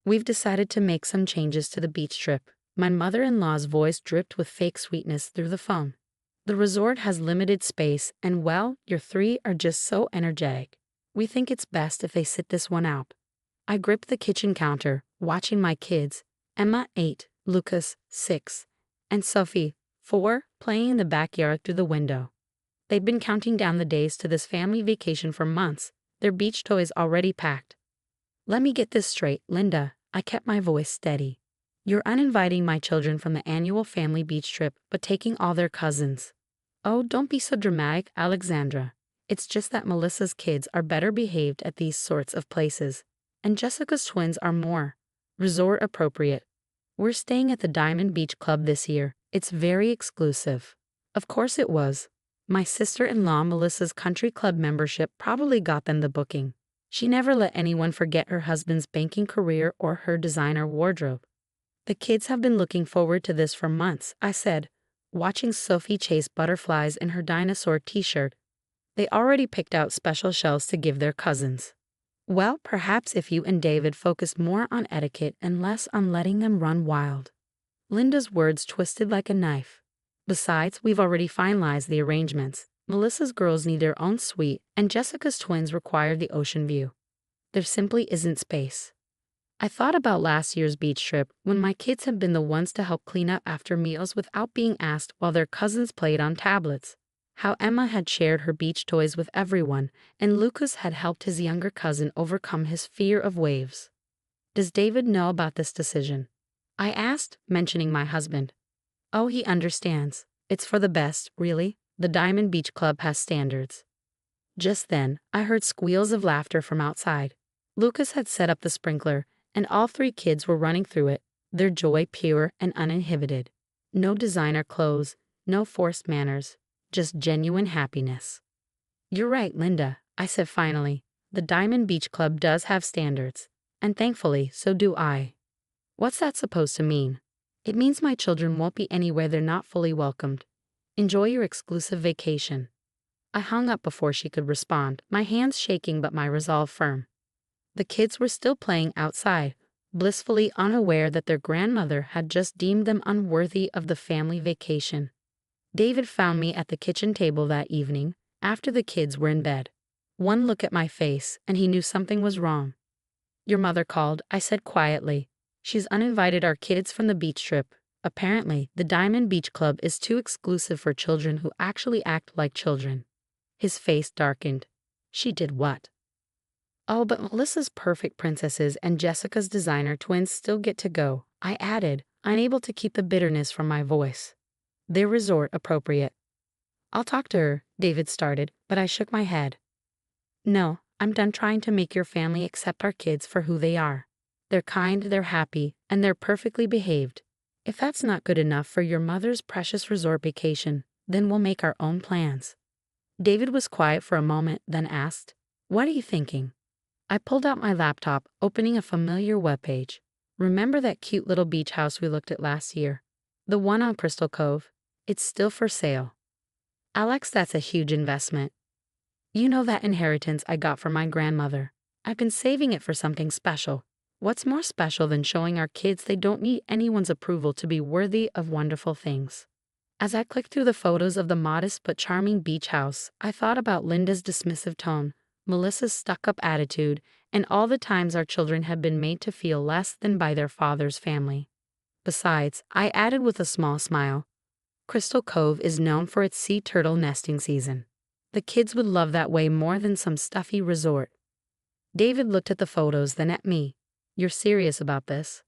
We've decided to make some changes to the beach trip. My mother-in-law's voice dripped with fake sweetness through the phone. The resort has limited space, and well, your three are just so energetic. We think it's best if they sit this one out. I gripped the kitchen counter, watching my kids, Emma 8, Lucas 6, and Sophie 4, playing in the backyard through the window. They'd been counting down the days to this family vacation for months, their beach toys already packed. Let me get this straight, Linda. I kept my voice steady. You're uninviting my children from the annual family beach trip, but taking all their cousins. Oh, don't be so dramatic, Alexandra. It's just that Melissa's kids are better behaved at these sorts of places, and Jessica's twins are more resort appropriate. We're staying at the Diamond Beach Club this year. It's very exclusive. Of course it was. My sister-in-law Melissa's country club membership probably got them the booking. She never let anyone forget her husband's banking career or her designer wardrobe. The kids have been looking forward to this for months, I said, watching Sophie chase butterflies in her dinosaur t-shirt. They already picked out special shells to give their cousins. Well, perhaps if you and David focus more on etiquette and less on letting them run wild. Linda's words twisted like a knife. Besides, we've already finalized the arrangements. Melissa's girls need their own suite, and Jessica's twins require the ocean view. There simply isn't space. I thought about last year's beach trip when my kids had been the ones to help clean up after meals without being asked while their cousins played on tablets. How Emma had shared her beach toys with everyone, and Lucas had helped his younger cousin overcome his fear of waves. Does David know about this decision? I asked, mentioning my husband. Oh, he understands. It's for the best, really. The Diamond Beach Club has standards. Just then, I heard squeals of laughter from outside. Lucas had set up the sprinkler, and all three kids were running through it, their joy pure and uninhibited. No designer clothes, no forced manners, just genuine happiness. You're right, Linda, I said finally. The Diamond Beach Club does have standards, and thankfully, so do I. What's that supposed to mean? It means my children won't be anywhere they're not fully welcomed. Enjoy your exclusive vacation. I hung up before she could respond, my hands shaking but my resolve firm. The kids were still playing outside, blissfully unaware that their grandmother had just deemed them unworthy of the family vacation. David found me at the kitchen table that evening, after the kids were in bed. One look at my face, and he knew something was wrong. Your mother called, I said quietly. She's uninvited our kids from the beach trip. Apparently, the Diamond Beach Club is too exclusive for children who actually act like children. His face darkened. She did what? Oh, but Melissa's perfect princesses and Jessica's designer twins still get to go, I added, unable to keep the bitterness from my voice. They're resort appropriate. I'll talk to her, David started, but I shook my head. No, I'm done trying to make your family accept our kids for who they are. They're kind, they're happy, and they're perfectly behaved. If that's not good enough for your mother's precious resort vacation, then we'll make our own plans. David was quiet for a moment, then asked, What are you thinking? I pulled out my laptop, opening a familiar webpage. Remember that cute little beach house we looked at last year? The one on Crystal Cove? It's still for sale. Alex, that's a huge investment. You know that inheritance I got from my grandmother. I've been saving it for something special. What's more special than showing our kids they don't need anyone's approval to be worthy of wonderful things? As I clicked through the photos of the modest but charming beach house, I thought about Linda's dismissive tone, Melissa's stuck-up attitude, and all the times our children had been made to feel less than by their father's family. Besides, I added with a small smile, Crystal Cove is known for its sea turtle nesting season. The kids would love that way more than some stuffy resort. David looked at the photos, then at me. You're serious about this?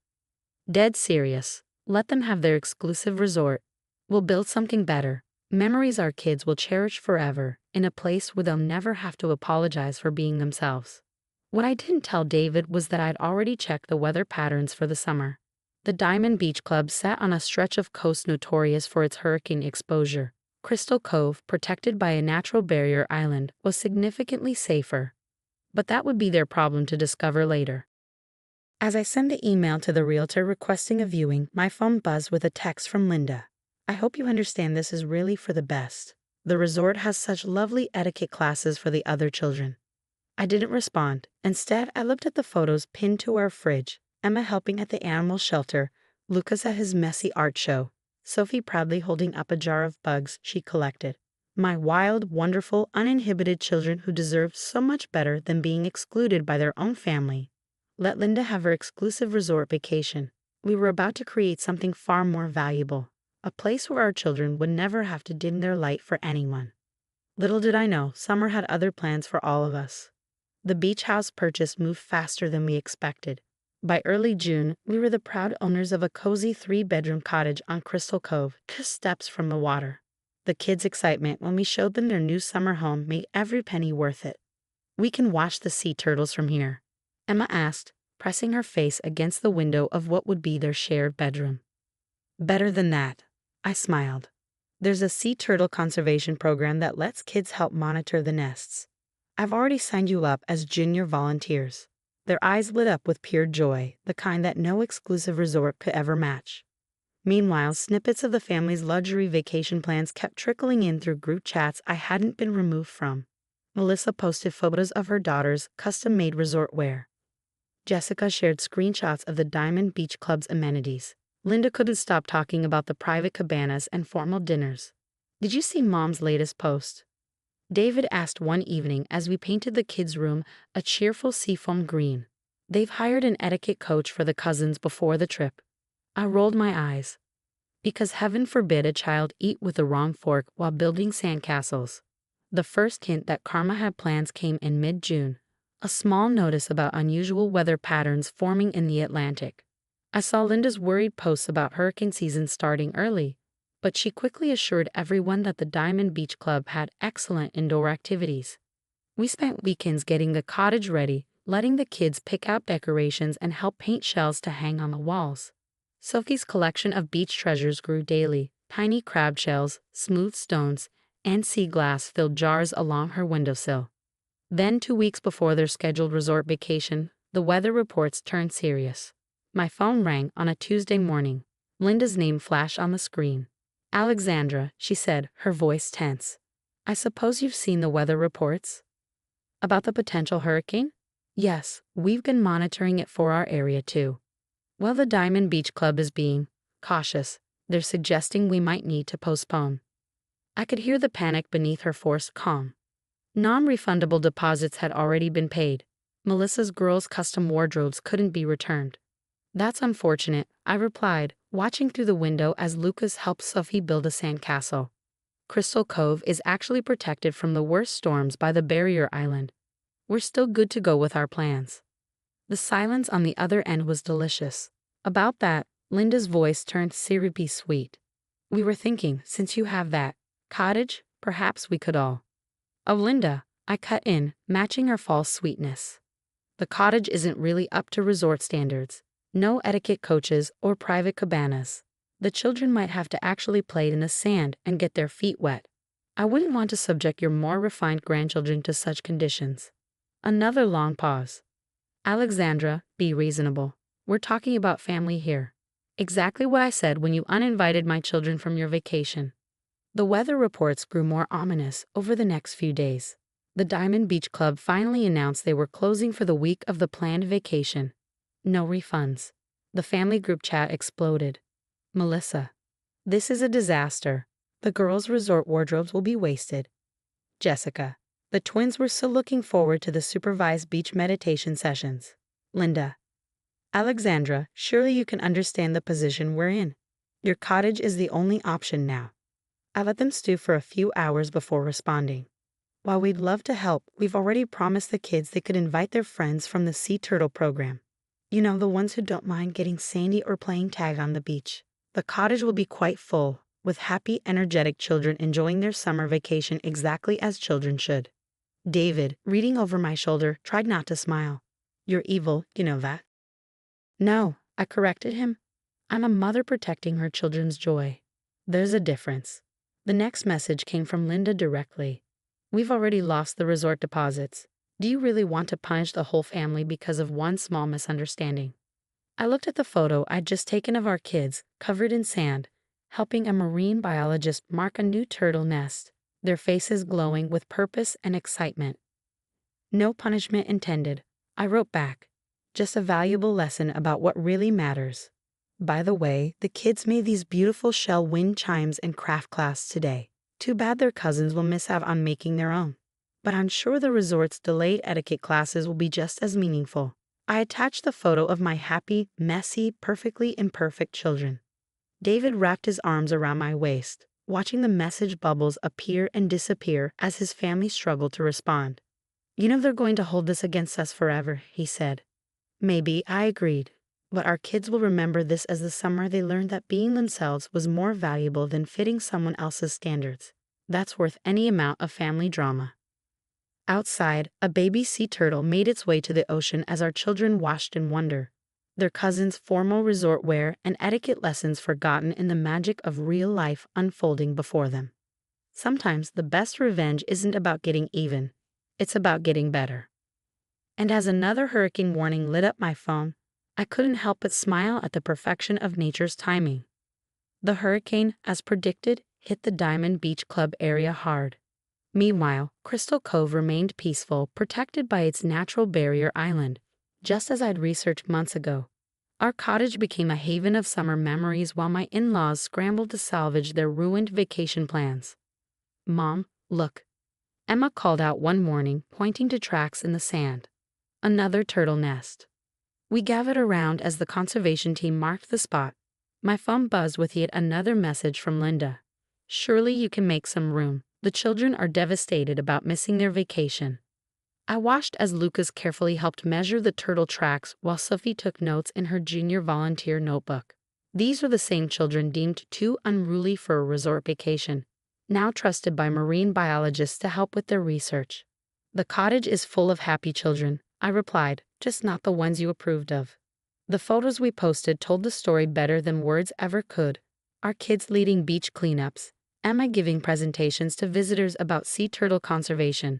Dead serious. Let them have their exclusive resort. We'll build something better. Memories our kids will cherish forever, in a place where they'll never have to apologize for being themselves. What I didn't tell David was that I'd already checked the weather patterns for the summer. The Diamond Beach Club sat on a stretch of coast notorious for its hurricane exposure. Crystal Cove, protected by a natural barrier island, was significantly safer. But that would be their problem to discover later. As I sent the email to the realtor requesting a viewing, my phone buzzed with a text from Linda. I hope you understand this is really for the best. The resort has such lovely etiquette classes for the other children. I didn't respond. Instead, I looked at the photos pinned to our fridge. Emma helping at the animal shelter, Lucas at his messy art show, Sophie proudly holding up a jar of bugs she collected. My wild, wonderful, uninhibited children who deserve so much better than being excluded by their own family. Let Linda have her exclusive resort vacation. We were about to create something far more valuable, a place where our children would never have to dim their light for anyone. Little did I know, summer had other plans for all of us. The beach house purchase moved faster than we expected. By early June, we were the proud owners of a cozy 3-bedroom cottage on Crystal Cove, just steps from the water. The kids' excitement when we showed them their new summer home made every penny worth it. "We can watch the sea turtles from here," Emma asked, pressing her face against the window of what would be their shared bedroom. "Better than that," I smiled. "There's a sea turtle conservation program that lets kids help monitor the nests. I've already signed you up as junior volunteers." Their eyes lit up with pure joy, the kind that no exclusive resort could ever match. Meanwhile, snippets of the family's luxury vacation plans kept trickling in through group chats I hadn't been removed from. Melissa posted photos of her daughter's custom-made resort wear. Jessica shared screenshots of the Diamond Beach Club's amenities. Linda couldn't stop talking about the private cabanas and formal dinners. "Did you see Mom's latest post?" David asked one evening as we painted the kids' room a cheerful seafoam green. "They've hired an etiquette coach for the cousins before the trip." I rolled my eyes. Because heaven forbid a child eat with the wrong fork while building sandcastles. The first hint that karma had plans came in mid-June, a small notice about unusual weather patterns forming in the Atlantic. I saw Linda's worried posts about hurricane season starting early, but she quickly assured everyone that the Diamond Beach Club had excellent indoor activities. We spent weekends getting the cottage ready, letting the kids pick out decorations and help paint shells to hang on the walls. Sophie's collection of beach treasures grew daily. Tiny crab shells, smooth stones, and sea glass filled jars along her windowsill. Then 2 weeks before their scheduled resort vacation, the weather reports turned serious. My phone rang on a Tuesday morning. Linda's name flashed on the screen. "Alexandra," she said, her voice tense. "I suppose you've seen the weather reports?" "About the potential hurricane?" "Yes, we've been monitoring it for our area too." "Well, the Diamond Beach Club is being cautious. They're suggesting we might need to postpone." I could hear the panic beneath her forced calm. Non-refundable deposits had already been paid. Melissa's girls' custom wardrobes couldn't be returned. "That's unfortunate," I replied, watching through the window as Lucas helped Sophie build a sandcastle. Crystal Cove is actually protected from the worst storms by the barrier island. We're still good to go with our plans. The silence on the other end was delicious. About that, Linda's voice turned syrupy sweet. "We were thinking, since you have that cottage, perhaps we could all—" "Oh, Linda," I cut in, matching her false sweetness. "The cottage isn't really up to resort standards. No etiquette coaches or private cabanas. The children might have to actually play in the sand and get their feet wet. I wouldn't want to subject your more refined grandchildren to such conditions." Another long pause. "Alexandra, be reasonable. We're talking about family here." Exactly what I said when you uninvited my children from your vacation. The weather reports grew more ominous over the next few days. The Diamond Beach Club finally announced they were closing for the week of the planned vacation. No refunds. The family group chat exploded. "Melissa, this is a disaster. The girls' resort wardrobes will be wasted." Jessica, the twins were still looking forward to the supervised beach meditation sessions. Linda, "Alexandra, surely you can understand the position we're in. Your cottage is the only option now." I let them stew for a few hours before responding. "While we'd love to help, we've already promised the kids they could invite their friends from the Sea Turtle program. You know, the ones who don't mind getting sandy or playing tag on the beach. The cottage will be quite full, with happy, energetic children enjoying their summer vacation exactly as children should." David, reading over my shoulder, tried not to smile. "You're evil, you know that." "No," I corrected him. "I'm a mother protecting her children's joy. There's a difference." The next message came from Linda directly. "We've already lost the resort deposits. Do you really want to punish the whole family because of one small misunderstanding?" I looked at the photo I'd just taken of our kids, covered in sand, helping a marine biologist mark a new turtle nest, their faces glowing with purpose and excitement. "No punishment intended," I wrote back. just a valuable lesson about what really matters. By the way, the kids made these beautiful shell wind chimes in craft class today. Too bad their cousins will miss out on making their own. But I'm sure the resort's delayed etiquette classes will be just as meaningful. I attached the photo of my happy, messy, perfectly imperfect children. David wrapped his arms around my waist, watching the message bubbles appear and disappear as his family struggled to respond. You know they're going to hold this against us forever, he said. Maybe, I agreed. But our kids will remember this as the summer they learned that being themselves was more valuable than fitting someone else's standards. That's worth any amount of family drama. Outside, a baby sea turtle made its way to the ocean as our children watched in wonder, their cousins' formal resort wear and etiquette lessons forgotten in the magic of real life unfolding before them. Sometimes the best revenge isn't about getting even, it's about getting better. And as another hurricane warning lit up my phone, I couldn't help but smile at the perfection of nature's timing. The hurricane, as predicted, hit the Diamond Beach Club area hard. Meanwhile, Crystal Cove remained peaceful, protected by its natural barrier island, just as I'd researched months ago. Our cottage became a haven of summer memories while my in-laws scrambled to salvage their ruined vacation plans. Mom, look. Emma called out one morning, pointing to tracks in the sand. Another turtle nest. We gathered around as the conservation team marked the spot. My phone buzzed with yet another message from Linda. Surely you can make some room. The children are devastated about missing their vacation. I watched as Lucas carefully helped measure the turtle tracks while Sophie took notes in her junior volunteer notebook. These are the same children deemed too unruly for a resort vacation, now trusted by marine biologists to help with their research. The cottage is full of happy children, I replied, just not the ones you approved of. The photos we posted told the story better than words ever could. Our kids leading beach cleanups, Emma giving presentations to visitors about sea turtle conservation,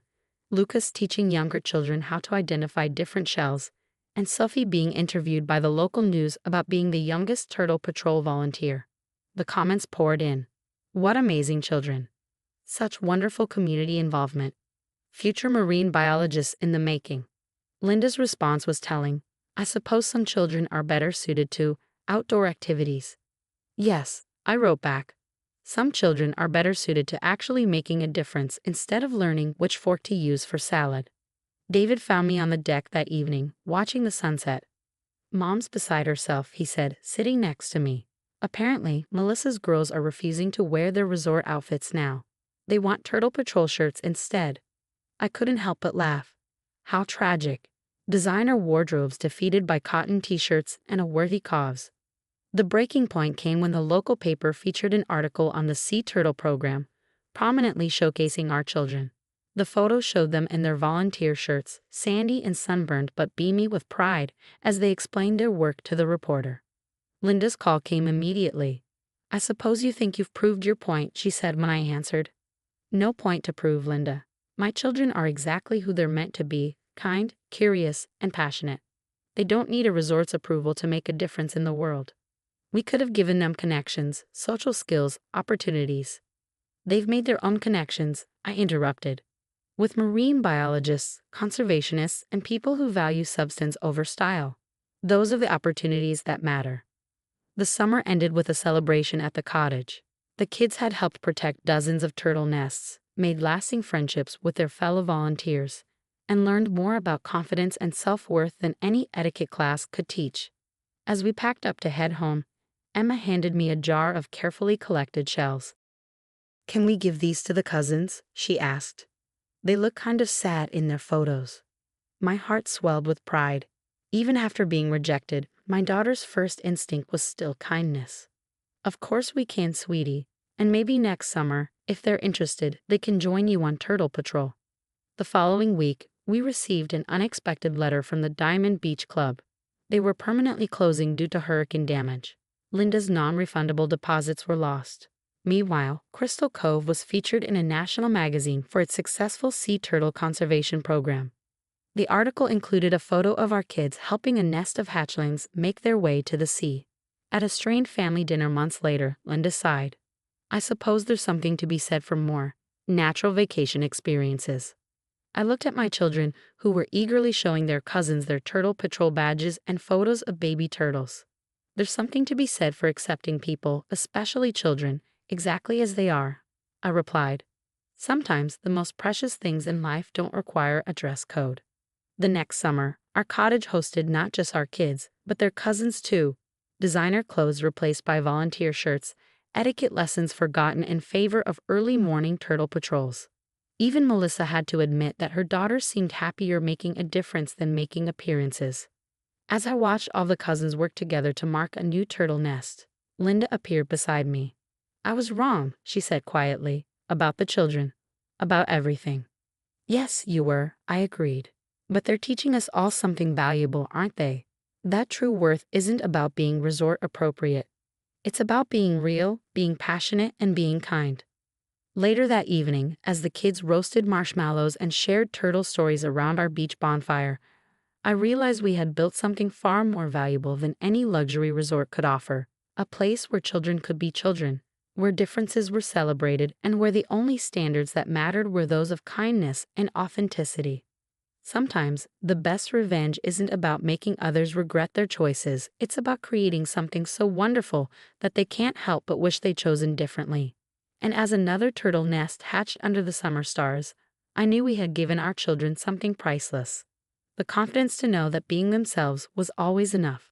Lucas teaching younger children how to identify different shells, and Sophie being interviewed by the local news about being the youngest Turtle Patrol volunteer. The comments poured in. What amazing children. Such wonderful community involvement. Future marine biologists in the making. Linda's response was telling. I suppose some children are better suited to outdoor activities. Yes, I wrote back. Some children are better suited to actually making a difference instead of learning which fork to use for salad. David found me on the deck that evening, watching the sunset. Mom's beside herself, he said, sitting next to me. Apparently, Melissa's girls are refusing to wear their resort outfits now. They want Turtle Patrol shirts instead. I couldn't help but laugh. How tragic. Designer wardrobes defeated by cotton t-shirts and a worthy cause. The breaking point came when the local paper featured an article on the Sea Turtle program, prominently showcasing our children. The photos showed them in their volunteer shirts, sandy and sunburned but beamy with pride, as they explained their work to the reporter. Linda's call came immediately. I suppose you think you've proved your point, she said when I answered. No point to prove, Linda. My children are exactly who they're meant to be, kind, curious, and passionate. They don't need a resort's approval to make a difference in the world. We could have given them connections, social skills, opportunities. They've made their own connections, I interrupted. With marine biologists, conservationists, and people who value substance over style. Those are the opportunities that matter. The summer ended with a celebration at the cottage. The kids had helped protect dozens of turtle nests, made lasting friendships with their fellow volunteers, and learned more about confidence and self-worth than any etiquette class could teach. As we packed up to head home, Emma handed me a jar of carefully collected shells. Can we give these to the cousins? She asked. They look kind of sad in their photos. My heart swelled with pride. Even after being rejected, my daughter's first instinct was still kindness. Of course we can, sweetie, and maybe next summer, if they're interested, they can join you on Turtle Patrol. The following week, we received an unexpected letter from the Diamond Beach Club. They were permanently closing due to hurricane damage. Linda's non-refundable deposits were lost. Meanwhile, Crystal Cove was featured in a national magazine for its successful sea turtle conservation program. The article included a photo of our kids helping a nest of hatchlings make their way to the sea. At a strained family dinner months later, Linda sighed. I suppose there's something to be said for more natural vacation experiences. I looked at my children, who were eagerly showing their cousins their Turtle Patrol badges and photos of baby turtles. There's something to be said for accepting people, especially children, exactly as they are, I replied. Sometimes the most precious things in life don't require a dress code. The next summer, our cottage hosted not just our kids, but their cousins too. Designer clothes replaced by volunteer shirts, etiquette lessons forgotten in favor of early morning turtle patrols. Even Melissa had to admit that her daughter seemed happier making a difference than making appearances. As I watched all the cousins work together to mark a new turtle nest, Linda appeared beside me. I was wrong, she said quietly, about the children, about everything. Yes, you were, I agreed. But they're teaching us all something valuable, aren't they? That true worth isn't about being resort appropriate. It's about being real, being passionate, and being kind. Later that evening, as the kids roasted marshmallows and shared turtle stories around our beach bonfire, I realized we had built something far more valuable than any luxury resort could offer. A place where children could be children, where differences were celebrated, and where the only standards that mattered were those of kindness and authenticity. Sometimes, the best revenge isn't about making others regret their choices, it's about creating something so wonderful that they can't help but wish they'd chosen differently. And as another turtle nest hatched under the summer stars, I knew we had given our children something priceless. The confidence to know that being themselves was always enough.